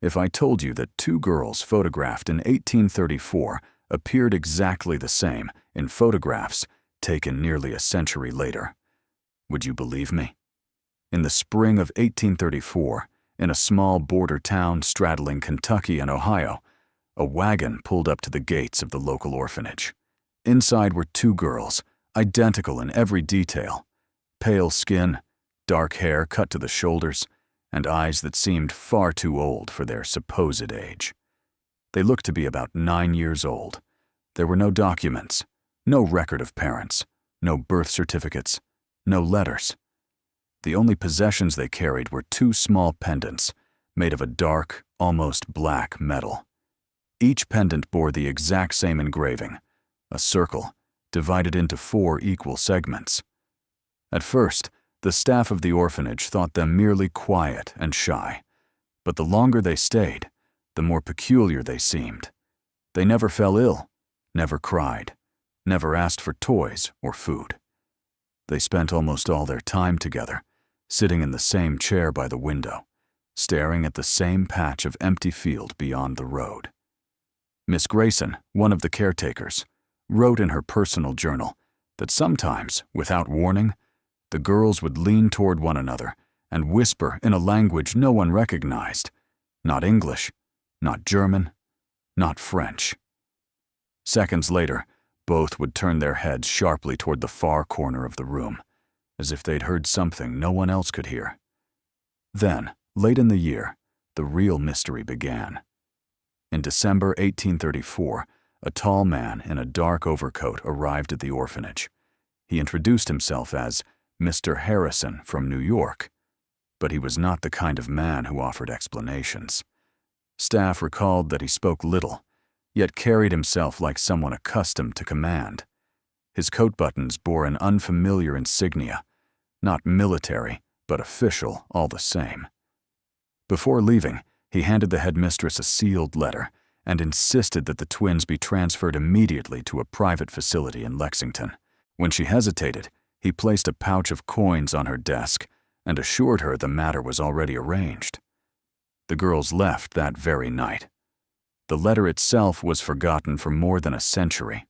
if I told you that two girls photographed in 1834 appeared exactly the same in photographs taken nearly a century later? Would you believe me? In the spring of 1834, in a small border town straddling Kentucky and Ohio, a wagon pulled up to the gates of the local orphanage. Inside were two girls, identical in every detail: pale skin, dark hair cut to the shoulders, and eyes that seemed far too old for their supposed age. They looked to be about 9 years old. There were no documents, no record of parents, no birth certificates, no letters. The only possessions they carried were two small pendants made of a dark, almost black metal. Each pendant bore the exact same engraving, a circle divided into 4 equal segments. At first, the staff of the orphanage thought them merely quiet and shy, but the longer they stayed, the more peculiar they seemed. They never fell ill, never cried, never asked for toys or food. They spent almost all their time together, sitting in the same chair by the window, staring at the same patch of empty field beyond the road. Miss Grayson, one of the caretakers, wrote in her personal journal that sometimes, without warning, the girls would lean toward one another and whisper in a language no one recognized: not English, not German, not French. Seconds later, both would turn their heads sharply toward the far corner of the room, as if they'd heard something no one else could hear. Then, late in the year, the real mystery began. In December 1834, a tall man in a dark overcoat arrived at the orphanage. He introduced himself as Mr. Harrison from New York, but he was not the kind of man who offered explanations. Staff recalled that he spoke little, yet carried himself like someone accustomed to command. His coat buttons bore an unfamiliar insignia, not military, but official all the same. Before leaving, he handed the headmistress a sealed letter and insisted that the twins be transferred immediately to a private facility in Lexington. When she hesitated, he placed a pouch of coins on her desk and assured her the matter was already arranged. The girls left that very night. The letter itself was forgotten for more than a century.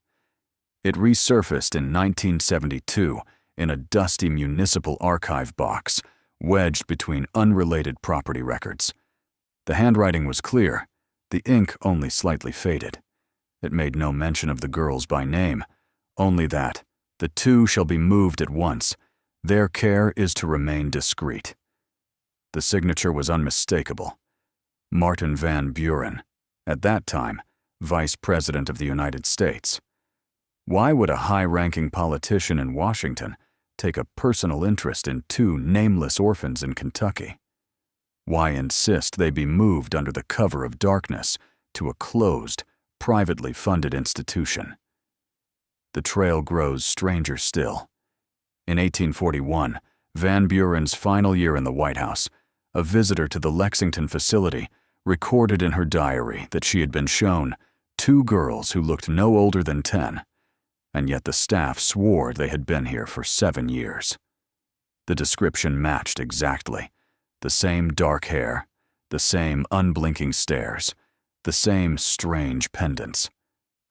It resurfaced in 1972 in a dusty municipal archive box, wedged between unrelated property records. The handwriting was clear, the ink only slightly faded. It made no mention of the girls by name, only that the two shall be moved at once. Their care is to remain discreet. The signature was unmistakable. Martin Van Buren, at that time, Vice President of the United States. Why would a high-ranking politician in Washington take a personal interest in two nameless orphans in Kentucky? Why insist they be moved under the cover of darkness to a closed, privately funded institution? The trail grows stranger still. In 1841, Van Buren's final year in the White House, a visitor to the Lexington facility recorded in her diary that she had been shown 2 girls who looked no older than 10, and yet the staff swore they had been here for 7 years. The description matched exactly. The same dark hair, the same unblinking stares, the same strange pendants.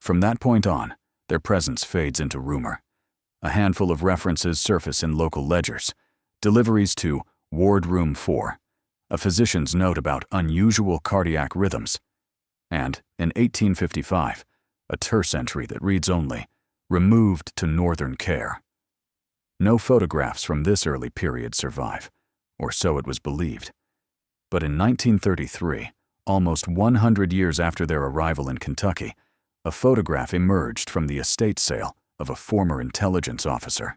From that point on, their presence fades into rumor. A handful of references surface in local ledgers, deliveries to Ward Room 4, a physician's note about unusual cardiac rhythms, and, in 1855, a terse entry that reads only, "Removed to Northern Care." No photographs from this early period survive, or so it was believed. But in 1933, almost 100 years after their arrival in Kentucky, a photograph emerged from the estate sale of a former intelligence officer.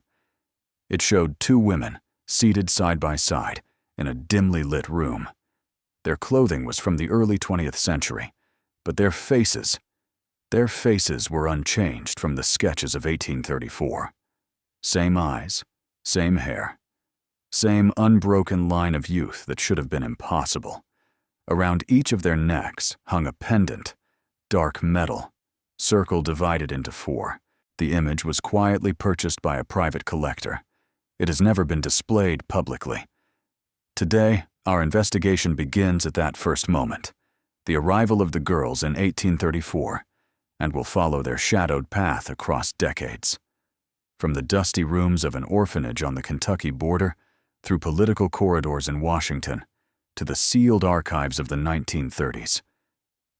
It showed 2 women, seated side by side, in a dimly lit room. Their clothing was from the early 20th century, but their faces were unchanged from the sketches of 1834. Same eyes, same hair, same unbroken line of youth that should have been impossible. Around each of their necks hung a pendant, dark metal, circle divided into 4. The image was quietly purchased by a private collector. It has never been displayed publicly. Today, our investigation begins at that first moment. the arrival of the girls in 1834, and will follow their shadowed path across decades. From the dusty rooms of an orphanage on the Kentucky border, through political corridors in Washington, to the sealed archives of the 1930s.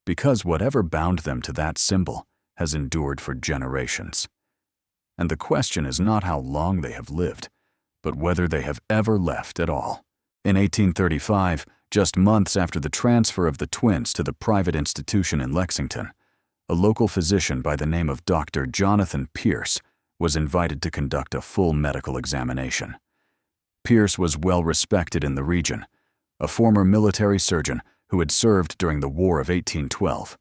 Because whatever bound them to that symbol has endured for generations. And the question is not how long they have lived, but whether they have ever left at all. In 1835, just months after the transfer of the twins to the private institution in Lexington, a local physician by the name of Dr. Jonathan Pierce was invited to conduct a full medical examination. Pierce was well respected in the region, a former military surgeon who had served during the War of 1812,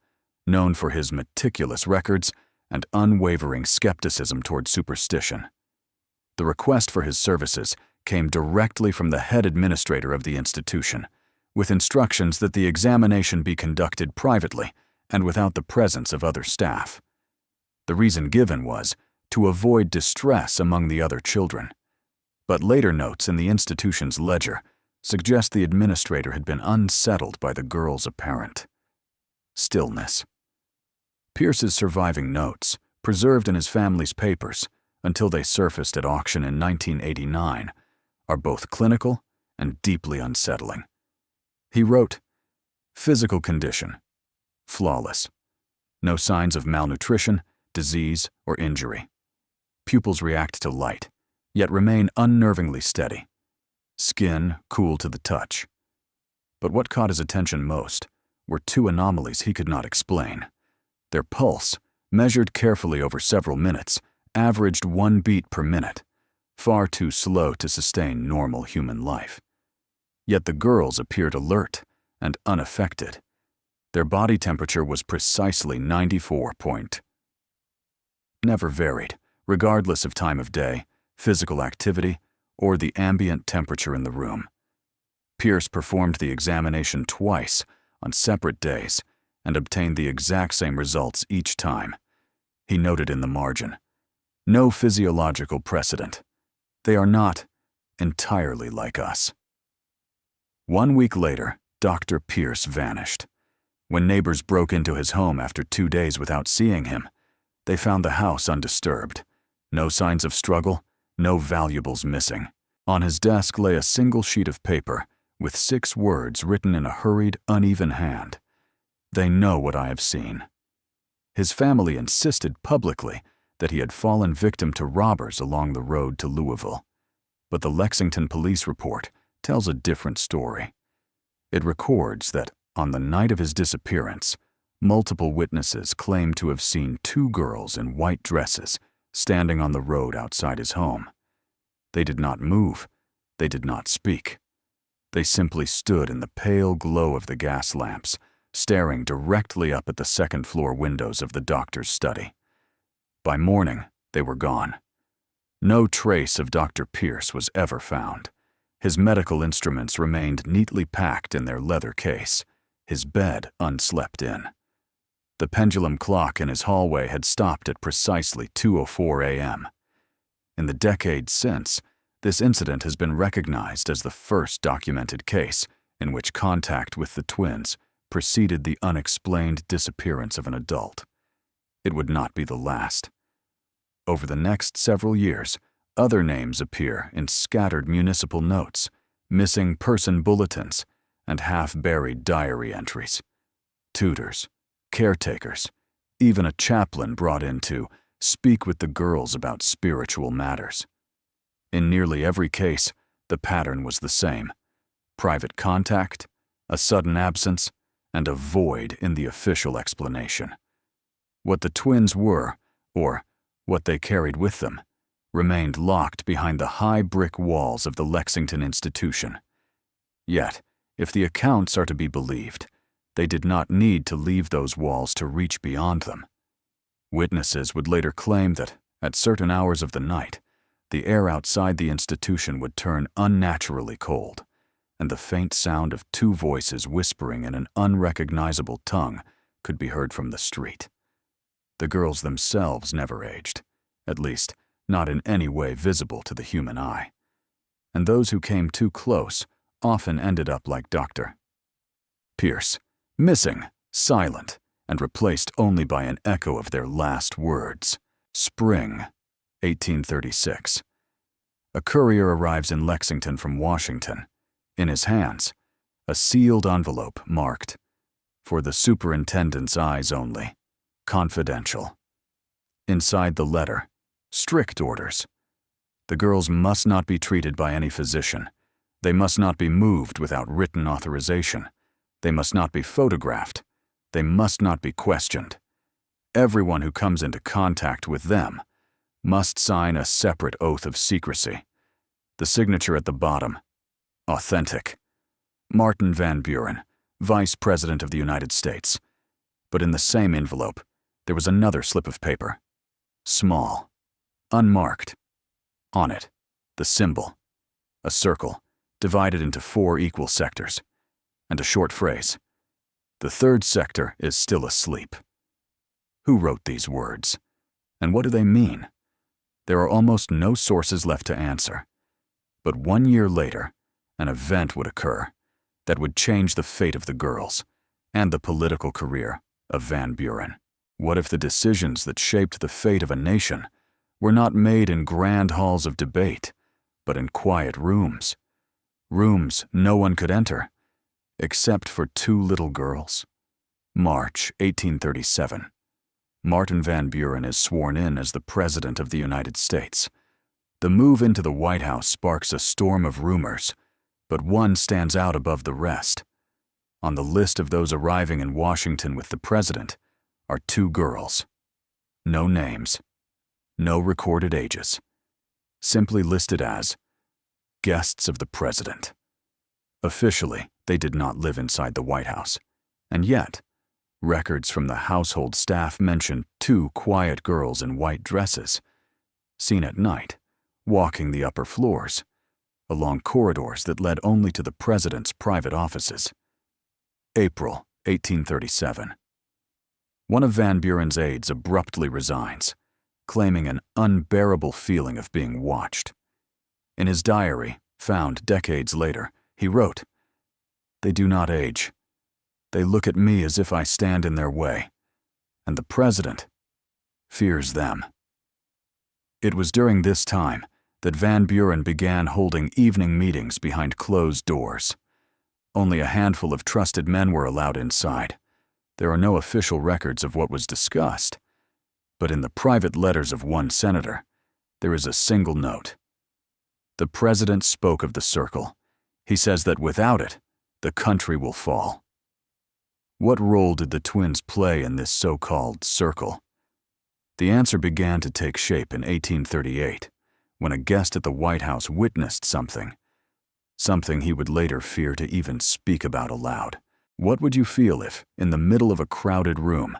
known for his meticulous records and unwavering skepticism toward superstition. The request for his services came directly from the head administrator of the institution, with instructions that the examination be conducted privately and without the presence of other staff. The reason given was to avoid distress among the other children. But later notes in the institution's ledger suggest the administrator had been unsettled by the girls' apparent stillness. Pierce's surviving notes, preserved in his family's papers until they surfaced at auction in 1989, are both clinical and deeply unsettling. He wrote, "Physical condition, flawless. No signs of malnutrition, disease, or injury. Pupils react to light, yet remain unnervingly steady. Skin cool to the touch." But what caught his attention most were two anomalies he could not explain. Their pulse, measured carefully over several minutes, averaged 1 beat per minute, far too slow to sustain normal human life. Yet the girls appeared alert and unaffected. Their body temperature was precisely 94 point. Never varied, regardless of time of day, physical activity, or the ambient temperature in the room. Pierce performed the examination twice on separate days and obtained the exact same results each time. He noted in the margin, "No physiological precedent. They are not entirely like us." 1 week later, Dr. Pierce vanished. When neighbors broke into his home after 2 days without seeing him, they found the house undisturbed. No signs of struggle, no valuables missing. On his desk lay a single sheet of paper with 6 words written in a hurried, uneven hand. "They know what I have seen." His family insisted publicly that he had fallen victim to robbers along the road to Louisville. But the Lexington police report tells a different story. It records that, on the night of his disappearance, multiple witnesses claimed to have seen 2 girls in white dresses standing on the road outside his home. They did not move. They did not speak. They simply stood in the pale glow of the gas lamps, staring directly up at the second-floor windows of the doctor's study. By morning, they were gone. No trace of Dr. Pierce was ever found. His medical instruments remained neatly packed in their leather case, his bed unslept in. The pendulum clock in his hallway had stopped at precisely 2:04 a.m. In the decades since, this incident has been recognized as the first documented case in which contact with the twins preceded the unexplained disappearance of an adult. It would not be the last. Over the next several years, other names appear in scattered municipal notes, missing person bulletins, and half-buried diary entries. Tutors, caretakers, even a chaplain brought in to speak with the girls about spiritual matters. In nearly every case, the pattern was the same: private contact, a sudden absence, and a void in the official explanation. What the twins were, or what they carried with them, remained locked behind the high brick walls of the Lexington institution. Yet, if the accounts are to be believed, they did not need to leave those walls to reach beyond them. Witnesses would later claim that, at certain hours of the night, the air outside the institution would turn unnaturally cold, and the faint sound of 2 voices whispering in an unrecognizable tongue could be heard from the street. The girls themselves never aged, at least not in any way visible to the human eye. And those who came too close often ended up like Dr. Pierce, Missing, silent, and replaced only by an echo of their last words. Spring, 1836. A courier arrives in Lexington from Washington. In his hands, a sealed envelope marked, "For the superintendent's eyes only. Confidential." Inside the letter, strict orders. The girls must not be treated by any physician. They must not be moved without written authorization. They must not be photographed. They must not be questioned. Everyone who comes into contact with them must sign a separate oath of secrecy. The signature at the bottom, authentic. Martin Van Buren, Vice President of the United States. But in the same envelope, there was another slip of paper. Small, unmarked. On it, the symbol, a circle, divided into 4 equal sectors, and a short phrase. The third sector is still asleep. Who wrote these words? And what do they mean? There are almost no sources left to answer. But 1 year later, an event would occur that would change the fate of the girls and the political career of Van Buren. What if the decisions that shaped the fate of a nation were not made in grand halls of debate, but in quiet rooms? Rooms no one could enter, except for 2 little girls. March 1837. Martin Van Buren is sworn in as the President of the United States. The move into the White House sparks a storm of rumors, but one stands out above the rest. On the list of those arriving in Washington with the President are 2 girls. No names, no recorded ages, simply listed as guests of the President. Officially, they did not live inside the White House, and yet, records from the household staff mention 2 quiet girls in white dresses, seen at night, walking the upper floors, along corridors that led only to the President's private offices. April 1837. One of Van Buren's aides abruptly resigns, claiming an unbearable feeling of being watched. In his diary, found decades later, he wrote, "They do not age. They look at me as if I stand in their way, and the President fears them." It was during this time that Van Buren began holding evening meetings behind closed doors. Only a handful of trusted men were allowed inside. There are no official records of what was discussed, but in the private letters of one senator, there is a single note. The President spoke of the circle. He says that without it, the country will fall. What role did the twins play in this so-called circle? The answer began to take shape in 1838, when a guest at the White House witnessed something he would later fear to even speak about aloud. What would you feel if, in the middle of a crowded room,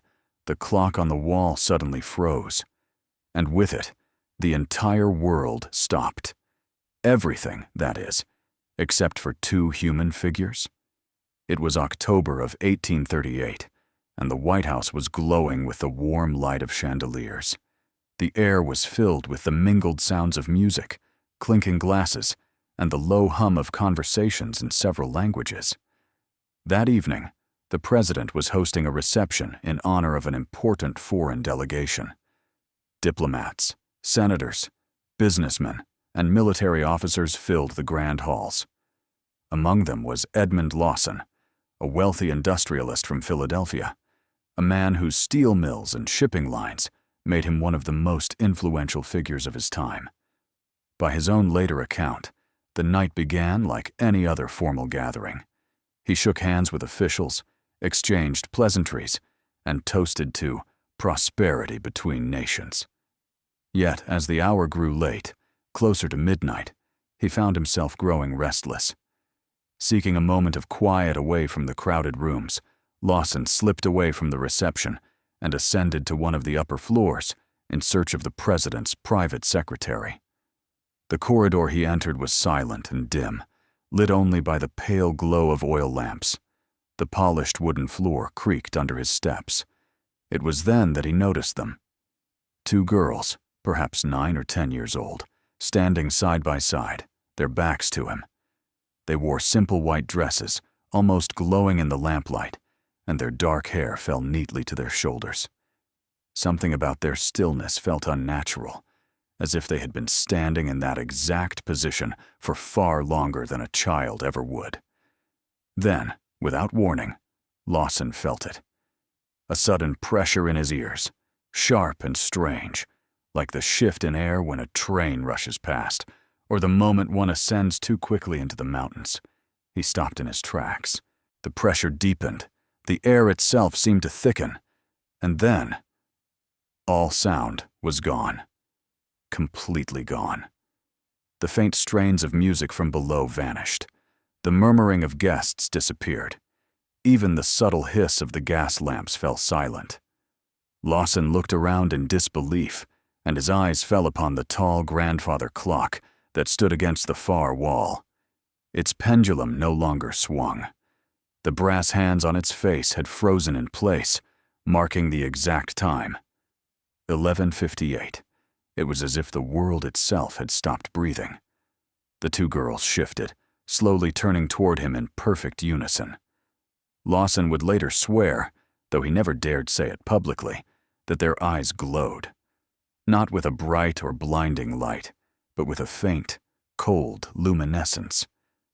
the clock on the wall suddenly froze, and with it, the entire world stopped? Everything, that is, except for 2 human figures? It was October of 1838, and the White House was glowing with the warm light of chandeliers. The air was filled with the mingled sounds of music, clinking glasses, and the low hum of conversations in several languages. That evening, the President was hosting a reception in honor of an important foreign delegation. Diplomats, senators, businessmen, and military officers filled the grand halls. Among them was Edmund Lawson, a wealthy industrialist from Philadelphia, a man whose steel mills and shipping lines made him one of the most influential figures of his time. By his own later account, the night began like any other formal gathering. He shook hands with officials, exchanged pleasantries, and toasted to prosperity between nations. Yet, as the hour grew late, closer to midnight, he found himself growing restless. Seeking a moment of quiet away from the crowded rooms, Lawson slipped away from the reception and ascended to one of the upper floors in search of the President's private secretary. The corridor he entered was silent and dim, lit only by the pale glow of oil lamps. The polished wooden floor creaked under his steps. It was then that he noticed them. 2 girls, perhaps 9 or 10 years old, standing side by side, their backs to him. They wore simple white dresses, almost glowing in the lamplight, and their dark hair fell neatly to their shoulders. Something about their stillness felt unnatural, as if they had been standing in that exact position for far longer than a child ever would. Then, without warning, Lawson felt it. A sudden pressure in his ears, sharp and strange, like the shift in air when a train rushes past, or the moment one ascends too quickly into the mountains. He stopped in his tracks. The pressure deepened. The air itself seemed to thicken. And then, all sound was gone. Completely gone. The faint strains of music from below vanished. The murmuring of guests disappeared. Even the subtle hiss of the gas lamps fell silent. Lawson looked around in disbelief, and his eyes fell upon the tall grandfather clock that stood against the far wall. Its pendulum no longer swung. The brass hands on its face had frozen in place, marking the exact time. 11:58. It was as if the world itself had stopped breathing. The two girls shifted, slowly turning toward him in perfect unison. Lawson would later swear, though he never dared say it publicly, that their eyes glowed. Not with a bright or blinding light, but with a faint, cold luminescence.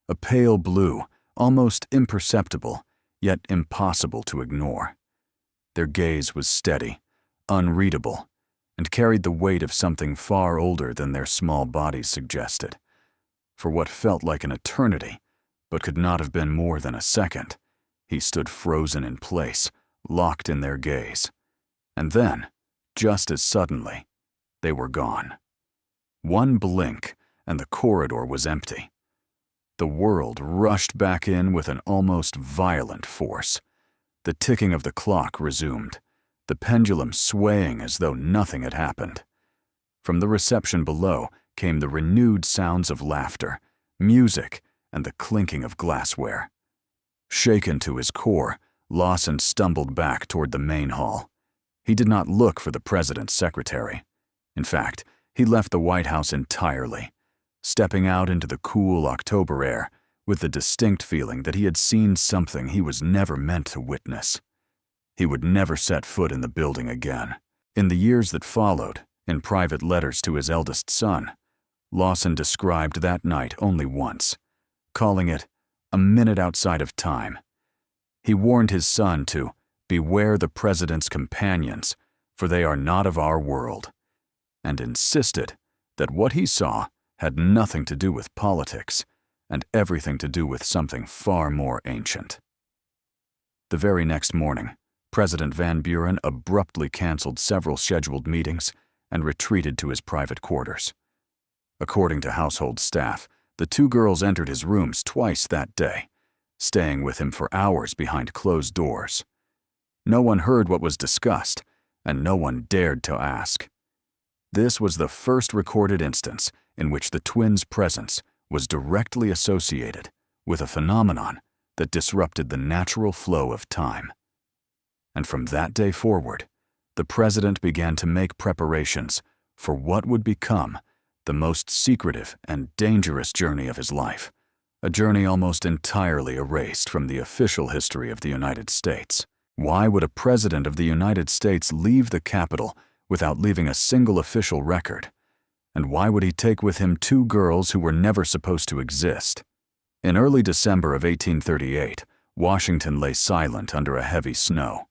A pale blue, almost imperceptible, yet impossible to ignore. Their gaze was steady, unreadable, and carried the weight of something far older than their small bodies suggested. For what felt like an eternity, but could not have been more than a second, he stood frozen in place, locked in their gaze. And then, just as suddenly, they were gone. One blink, and the corridor was empty. The world rushed back in with an almost violent force. The ticking of the clock resumed, the pendulum swaying as though nothing had happened. From the reception below came the renewed sounds of laughter, music, and the clinking of glassware. Shaken to his core, Lawson stumbled back toward the main hall. He did not look for the president's secretary. In fact, he left the White House entirely, stepping out into the cool October air with the distinct feeling that he had seen something he was never meant to witness. He would never set foot in the building again. In the years that followed, in private letters to his eldest son, Lawson described that night only once, calling it a minute outside of time. He warned his son to beware the president's companions, for they are not of our world, and insisted that what he saw had nothing to do with politics and everything to do with something far more ancient. The very next morning, President Van Buren abruptly canceled several scheduled meetings and retreated to his private quarters. According to household staff, the two girls entered his rooms twice that day, staying with him for hours behind closed doors. No one heard what was discussed, and no one dared to ask. This was the first recorded instance in which the twins' presence was directly associated with a phenomenon that disrupted the natural flow of time. And from that day forward, the president began to make preparations for what would become the most secretive and dangerous journey of his life, a journey almost entirely erased from the official history of the United States. Why would a president of the United States leave the Capitol without leaving a single official record? And why would he take with him two girls who were never supposed to exist? In early December of 1838, Washington lay silent under a heavy snow.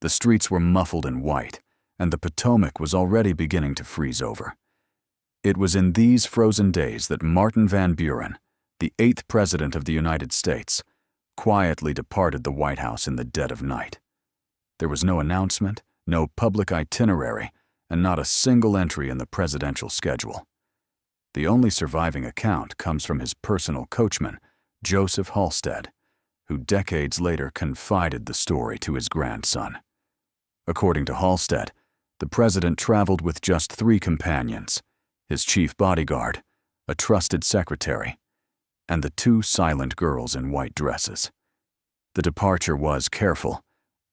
The streets were muffled in white, and the Potomac was already beginning to freeze over. It was in these frozen days that Martin Van Buren, the 8th President of the United States, quietly departed the White House in the dead of night. There was no announcement, no public itinerary, and not a single entry in the presidential schedule. The only surviving account comes from his personal coachman, Joseph Halstead, who decades later confided the story to his grandson. According to Halstead, the president traveled with just 3 companions, his chief bodyguard, a trusted secretary, and the 2 silent girls in white dresses. The departure was careful,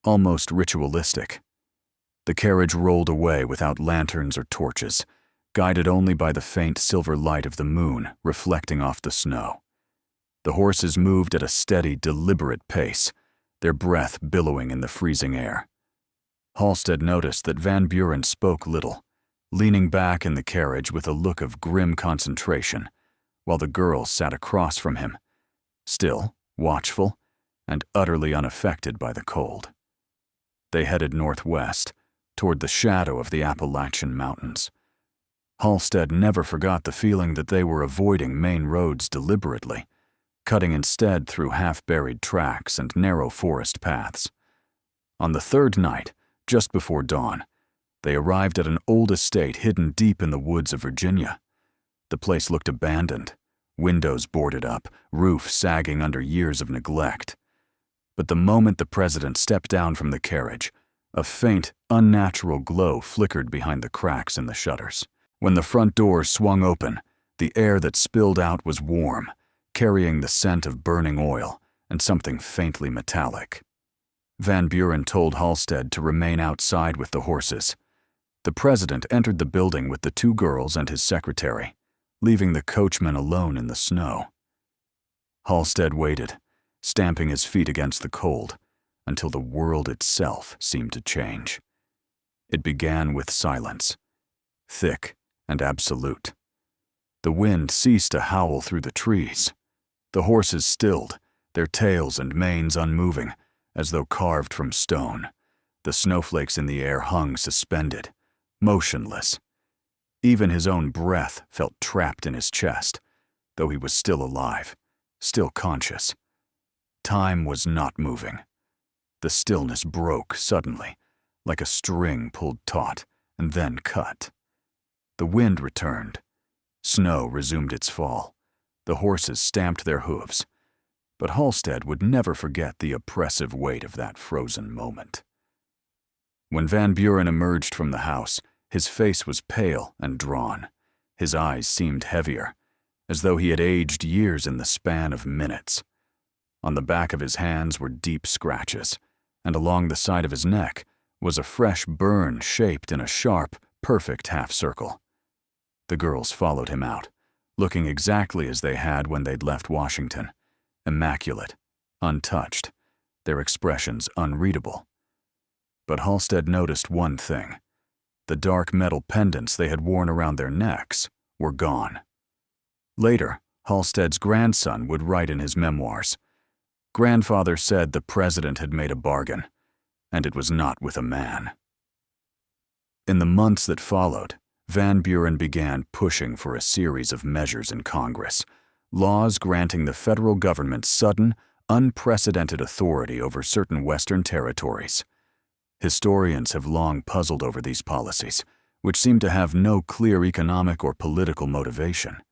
almost ritualistic. The carriage rolled away without lanterns or torches, guided only by the faint silver light of the moon reflecting off the snow. The horses moved at a steady, deliberate pace, their breath billowing in the freezing air. Halstead noticed that Van Buren spoke little, leaning back in the carriage with a look of grim concentration, while the girls sat across from him, still, watchful, and utterly unaffected by the cold. They headed northwest, toward the shadow of the Appalachian Mountains. Halstead never forgot the feeling that they were avoiding main roads deliberately, cutting instead through half-buried tracks and narrow forest paths. On the third night, just before dawn, they arrived at an old estate hidden deep in the woods of Virginia. The place looked abandoned, windows boarded up, roof sagging under years of neglect. But the moment the president stepped down from the carriage, a faint, unnatural glow flickered behind the cracks in the shutters. When the front door swung open, the air that spilled out was warm, carrying the scent of burning oil and something faintly metallic. Van Buren told Halstead to remain outside with the horses. The president entered the building with the two girls and his secretary, leaving the coachman alone in the snow. Halstead waited, stamping his feet against the cold, until the world itself seemed to change. It began with silence, thick and absolute. The wind ceased to howl through the trees. The horses stilled, their tails and manes unmoving, as though carved from stone. The snowflakes in the air hung suspended, motionless. Even his own breath felt trapped in his chest, though he was still alive, still conscious. Time was not moving. The stillness broke suddenly, like a string pulled taut and then cut. The wind returned. Snow resumed its fall. The horses stamped their hooves. But Halstead would never forget the oppressive weight of that frozen moment. When Van Buren emerged from the house, his face was pale and drawn. His eyes seemed heavier, as though he had aged years in the span of minutes. On the back of his hands were deep scratches, and along the side of his neck was a fresh burn shaped in a sharp, perfect half-circle. The girls followed him out, looking exactly as they had when they'd left Washington, immaculate, untouched, their expressions unreadable. But Halstead noticed one thing. The dark metal pendants they had worn around their necks were gone. Later, Halstead's grandson would write in his memoirs, "Grandfather said the president had made a bargain, and it was not with a man." In the months that followed, Van Buren began pushing for a series of measures in Congress, laws granting the federal government sudden, unprecedented authority over certain Western territories. Historians have long puzzled over these policies, which seem to have no clear economic or political motivation.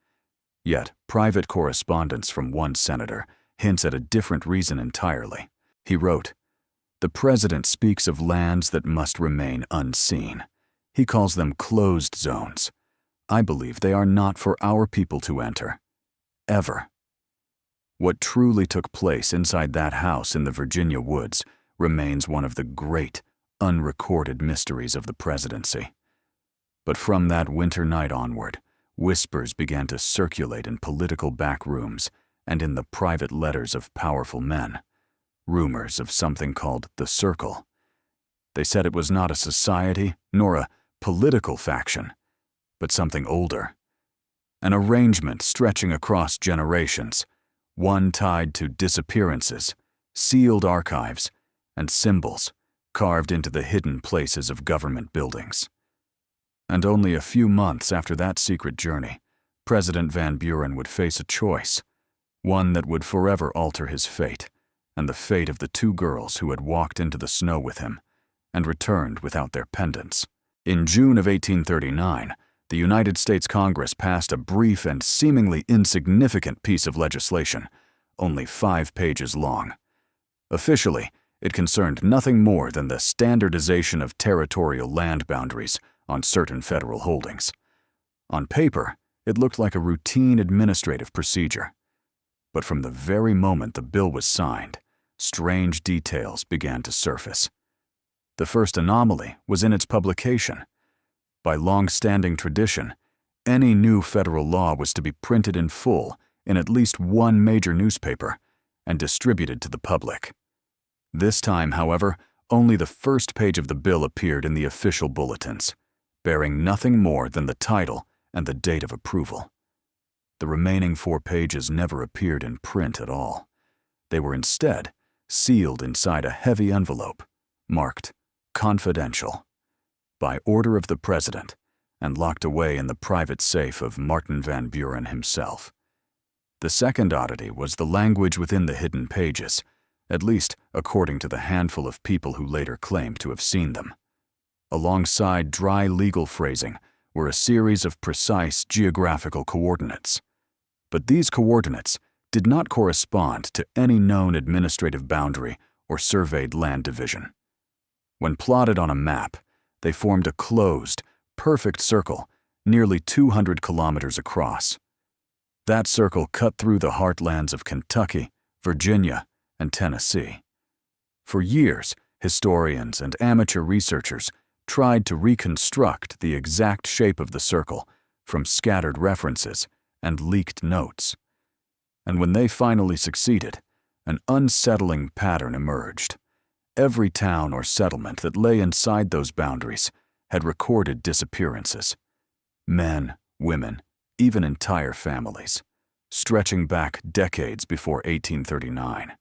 Yet, private correspondence from one senator hints at a different reason entirely. He wrote, "The president speaks of lands that must remain unseen. He calls them closed zones. I believe they are not for our people to enter. Ever." What truly took place inside that house in the Virginia woods remains one of the great, unrecorded mysteries of the presidency. But from that winter night onward, whispers began to circulate in political back rooms and in the private letters of powerful men, rumors of something called the Circle. They said it was not a society nor a political faction, but something older. An arrangement stretching across generations, one tied to disappearances, sealed archives, and symbols carved into the hidden places of government buildings. And only a few months after that secret journey, President Van Buren would face a choice, one that would forever alter his fate and the fate of the two girls who had walked into the snow with him and returned without their pendants. In June of 1839, the United States Congress passed a brief and seemingly insignificant piece of legislation, only 5 pages long. Officially, it concerned nothing more than the standardization of territorial land boundaries on certain federal holdings. On paper, it looked like a routine administrative procedure. But from the very moment the bill was signed, strange details began to surface. The first anomaly was in its publication. By long-standing tradition, any new federal law was to be printed in full in at least one major newspaper and distributed to the public. This time, however, only the first page of the bill appeared in the official bulletins, bearing nothing more than the title and the date of approval. The remaining 4 pages never appeared in print at all. They were instead sealed inside a heavy envelope, marked "Confidential," by order of the President, and locked away in the private safe of Martin Van Buren himself. The second oddity was the language within the hidden pages, at least according to the handful of people who later claimed to have seen them. Alongside dry legal phrasing were a series of precise geographical coordinates. But these coordinates did not correspond to any known administrative boundary or surveyed land division. When plotted on a map, they formed a closed, perfect circle nearly 200 kilometers across. That circle cut through the heartlands of Kentucky, Virginia, and Tennessee. For years, historians and amateur researchers tried to reconstruct the exact shape of the circle from scattered references and leaked notes. And when they finally succeeded, an unsettling pattern emerged. Every town or settlement that lay inside those boundaries had recorded disappearances. Men, women, even entire families, stretching back decades before 1839.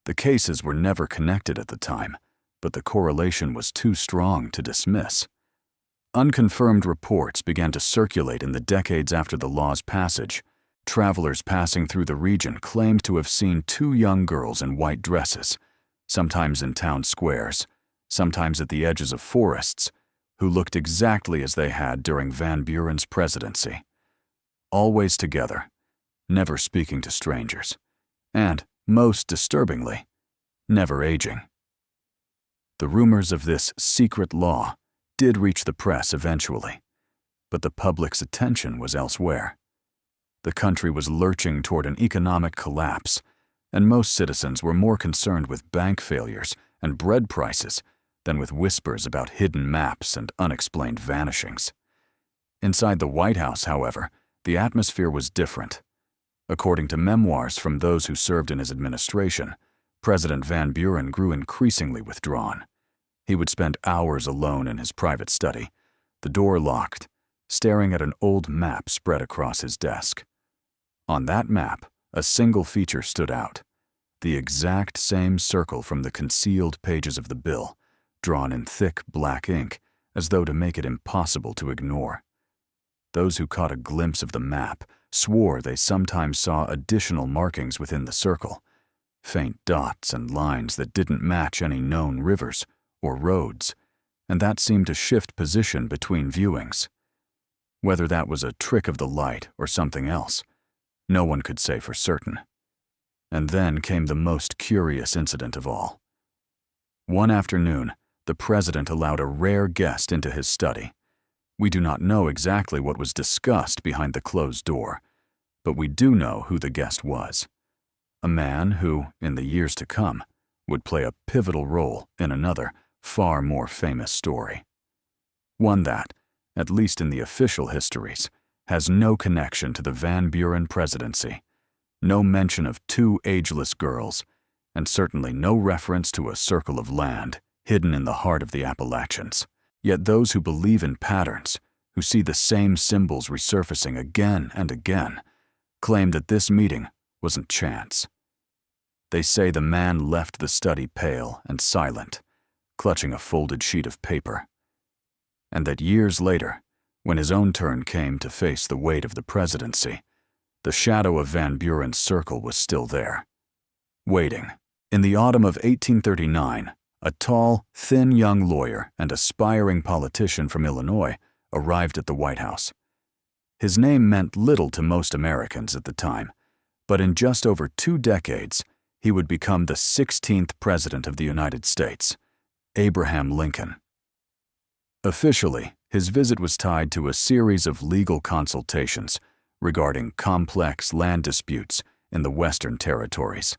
The cases were never connected at the time, but the correlation was too strong to dismiss. Unconfirmed reports began to circulate in the decades after the law's passage. Travelers passing through the region claimed to have seen 2 young girls in white dresses, sometimes in town squares, sometimes at the edges of forests, who looked exactly as they had during Van Buren's presidency. Always together, never speaking to strangers, and, most disturbingly, never aging. The rumors of this secret law did reach the press eventually, but the public's attention was elsewhere. The country was lurching toward an economic collapse, and most citizens were more concerned with bank failures and bread prices than with whispers about hidden maps and unexplained vanishings. Inside the White House, however, the atmosphere was different. According to memoirs from those who served in his administration, President Van Buren grew increasingly withdrawn. He would spend hours alone in his private study, the door locked, staring at an old map spread across his desk. On that map, a single feature stood out: the exact same circle from the concealed pages of the bill, drawn in thick black ink, as though to make it impossible to ignore. Those who caught a glimpse of the map swore they sometimes saw additional markings within the circle, faint dots and lines that didn't match any known rivers or roads, and that seemed to shift position between viewings. Whether that was a trick of the light or something else, no one could say for certain. And then came the most curious incident of all. One afternoon, the president allowed a rare guest into his study. We do not know exactly what was discussed behind the closed door, but we do know who the guest was. A man who, in the years to come, would play a pivotal role in another, far more famous story. One that, at least in the official histories, has no connection to the Van Buren presidency, no mention of 2 ageless girls, and certainly no reference to a circle of land hidden in the heart of the Appalachians. Yet those who believe in patterns, who see the same symbols resurfacing again and again, claim that this meeting wasn't chance. They say the man left the study pale and silent, clutching a folded sheet of paper, and that years later, when his own turn came to face the weight of the presidency, the shadow of Van Buren's circle was still there, waiting. In the autumn of 1839, a tall, thin young lawyer and aspiring politician from Illinois arrived at the White House. His name meant little to most Americans at the time, but in just over 2 decades, he would become the 16th President of the United States, Abraham Lincoln. Officially, his visit was tied to a series of legal consultations regarding complex land disputes in the Western territories.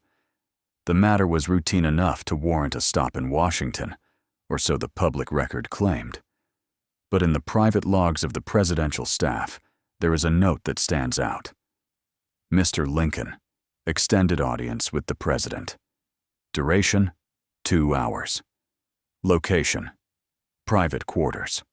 The matter was routine enough to warrant a stop in Washington, or so the public record claimed. But in the private logs of the presidential staff, there is a note that stands out. Mr. Lincoln, extended audience with the president. Duration, 2 hours. Location: private quarters.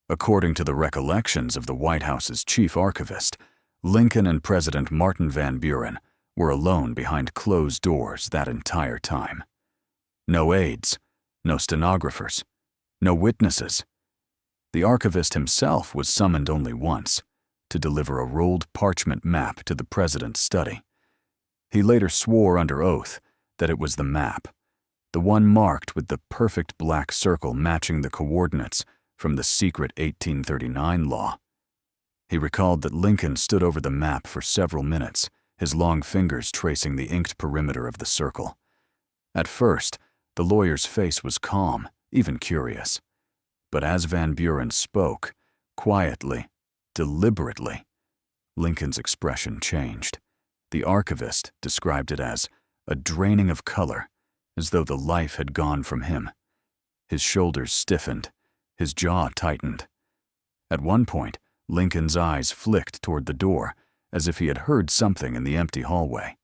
According to the recollections of the White House's chief archivist, Lincoln and President Martin Van Buren were alone behind closed doors that entire time. No aides, no stenographers, no witnesses. The archivist himself was summoned only once, to deliver a rolled parchment map to the president's study. He later swore under oath that it was the map, the one marked with the perfect black circle matching the coordinates from the secret 1839 law. He recalled that Lincoln stood over the map for several minutes, his long fingers tracing the inked perimeter of the circle. At first, the lawyer's face was calm, even curious. But as Van Buren spoke, quietly, deliberately, Lincoln's expression changed. The archivist described it as a draining of color, as though the life had gone from him. His shoulders stiffened, his jaw tightened. At one point, Lincoln's eyes flicked toward the door, as if he had heard something in the empty hallway.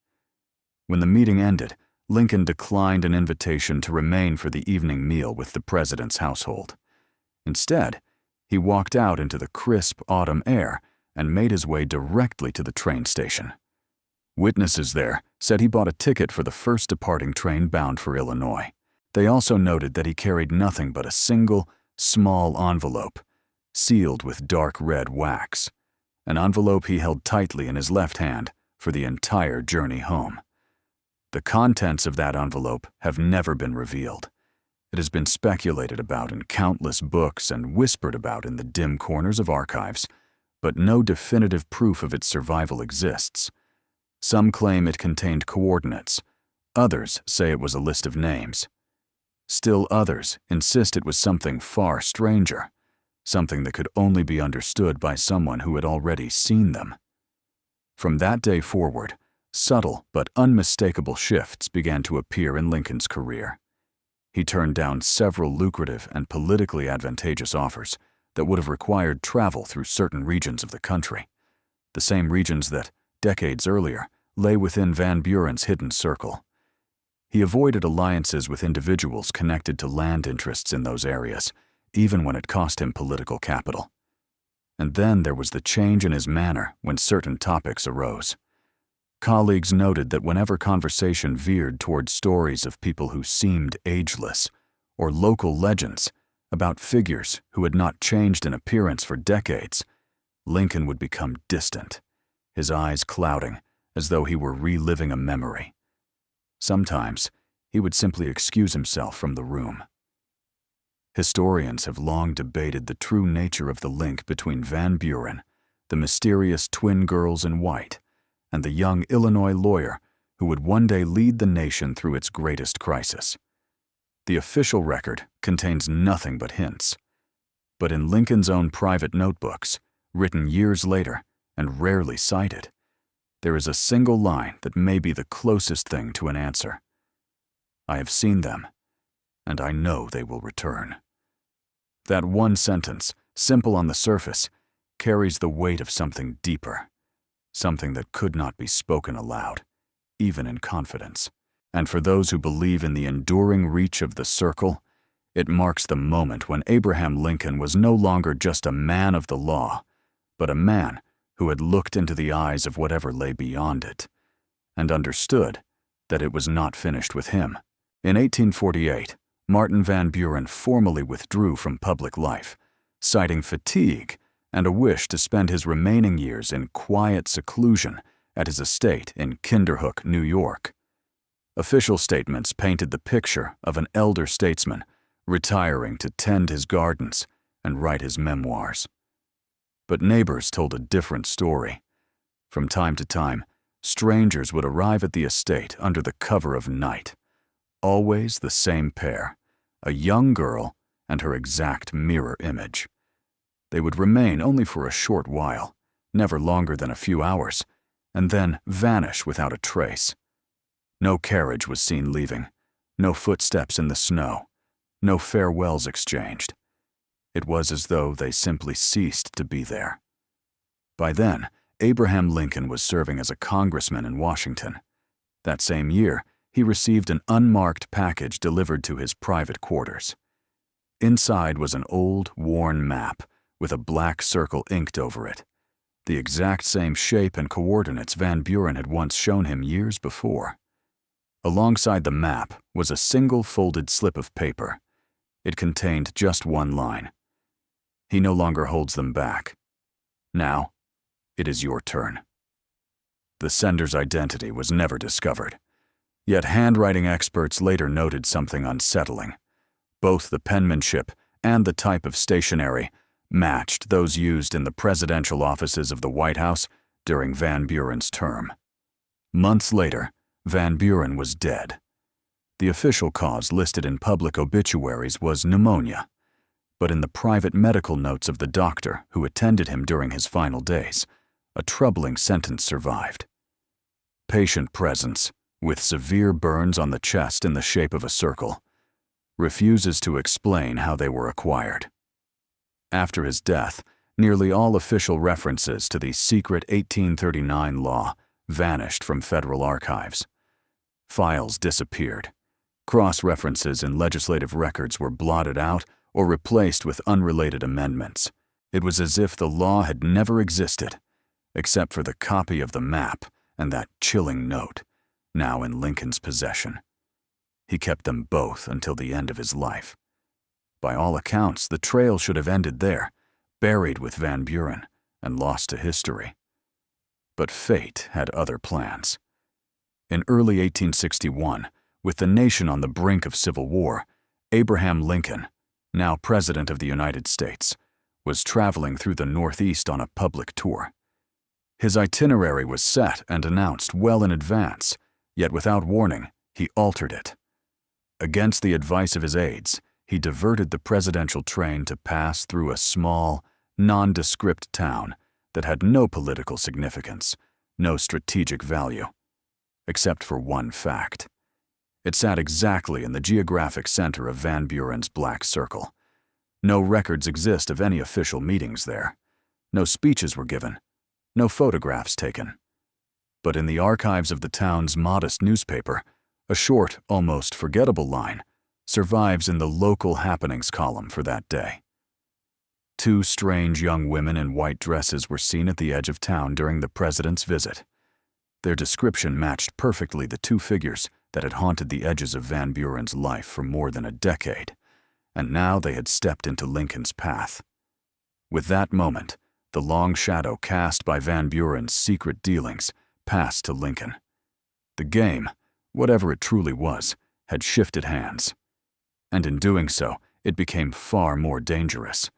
When the meeting ended, Lincoln declined an invitation to remain for the evening meal with the president's household. Instead, he walked out into the crisp autumn air and made his way directly to the train station. Witnesses there said he bought a ticket for the first departing train bound for Illinois. They also noted that he carried nothing but a single, small envelope, sealed with dark red wax, an envelope he held tightly in his left hand for the entire journey home. The contents of that envelope have never been revealed. It has been speculated about in countless books and whispered about in the dim corners of archives, but no definitive proof of its survival exists. Some claim it contained coordinates. Others say it was a list of names. Still others insist it was something far stranger, something that could only be understood by someone who had already seen them. From that day forward, subtle but unmistakable shifts began to appear in Lincoln's career. He turned down several lucrative and politically advantageous offers that would have required travel through certain regions of the country, the same regions that, decades earlier, lay within Van Buren's hidden circle. He avoided alliances with individuals connected to land interests in those areas, even when it cost him political capital. And then there was the change in his manner when certain topics arose. Colleagues noted that whenever conversation veered toward stories of people who seemed ageless, or local legends about figures who had not changed in appearance for decades, Lincoln would become distant, his eyes clouding as though he were reliving a memory. Sometimes, he would simply excuse himself from the room. Historians have long debated the true nature of the link between Van Buren, the mysterious twin girls in white, and the young Illinois lawyer who would one day lead the nation through its greatest crisis. The official record contains nothing but hints. But in Lincoln's own private notebooks, written years later and rarely cited, there is a single line that may be the closest thing to an answer. "I have seen them, and I know they will return." That one sentence, simple on the surface, carries the weight of something deeper, something that could not be spoken aloud, even in confidence. And for those who believe in the enduring reach of the circle, it marks the moment when Abraham Lincoln was no longer just a man of the law, but a man who had looked into the eyes of whatever lay beyond it, and understood that it was not finished with him. In 1848, Martin Van Buren formally withdrew from public life, citing fatigue and a wish to spend his remaining years in quiet seclusion at his estate in Kinderhook, New York. Official statements painted the picture of an elder statesman retiring to tend his gardens and write his memoirs. But neighbors told a different story. From time to time, strangers would arrive at the estate under the cover of night. Always the same pair, a young girl and her exact mirror image. They would remain only for a short while, never longer than a few hours, and then vanish without a trace. No carriage was seen leaving, no footsteps in the snow, no farewells exchanged. It was as though they simply ceased to be there. By then, Abraham Lincoln was serving as a congressman in Washington. That same year, he received an unmarked package delivered to his private quarters. Inside was an old, worn map with a black circle inked over it, the exact same shape and coordinates Van Buren had once shown him years before. Alongside the map was a single folded slip of paper. It contained just one line. He no longer holds them back. Now, it is your turn. The sender's identity was never discovered, yet handwriting experts later noted something unsettling. Both the penmanship and the type of stationery matched those used in the presidential offices of the White House during Van Buren's term. Months later, Van Buren was dead. The official cause listed in public obituaries was pneumonia, but in the private medical notes of the doctor who attended him during his final days, a troubling sentence survived. Patient presence, with severe burns on the chest in the shape of a circle, refuses to explain how they were acquired. After his death, nearly all official references to the secret 1839 law vanished from federal archives. Files disappeared. Cross-references in legislative records were blotted out or replaced with unrelated amendments. It was as if the law had never existed, except for the copy of the map and that chilling note, now in Lincoln's possession. He kept them both until the end of his life. By all accounts, the trail should have ended there, buried with Van Buren and lost to history. But fate had other plans. In early 1861, with the nation on the brink of civil war, Abraham Lincoln, now President of the United States, was traveling through the Northeast on a public tour. His itinerary was set and announced well in advance, yet without warning, he altered it. Against the advice of his aides, he diverted the presidential train to pass through a small, nondescript town that had no political significance, no strategic value, except for one fact. It sat exactly in the geographic center of Van Buren's black circle. No records exist of any official meetings there. No speeches were given, no photographs taken. But in the archives of the town's modest newspaper, a short, almost forgettable line survives in the local happenings column for that day. Two strange young women in white dresses were seen at the edge of town during the president's visit. Their description matched perfectly the two figures that had haunted the edges of Van Buren's life for more than a decade, and now they had stepped into Lincoln's path. With that moment, the long shadow cast by Van Buren's secret dealings passed to Lincoln. The game, whatever it truly was, had shifted hands. And in doing so, it became far more dangerous.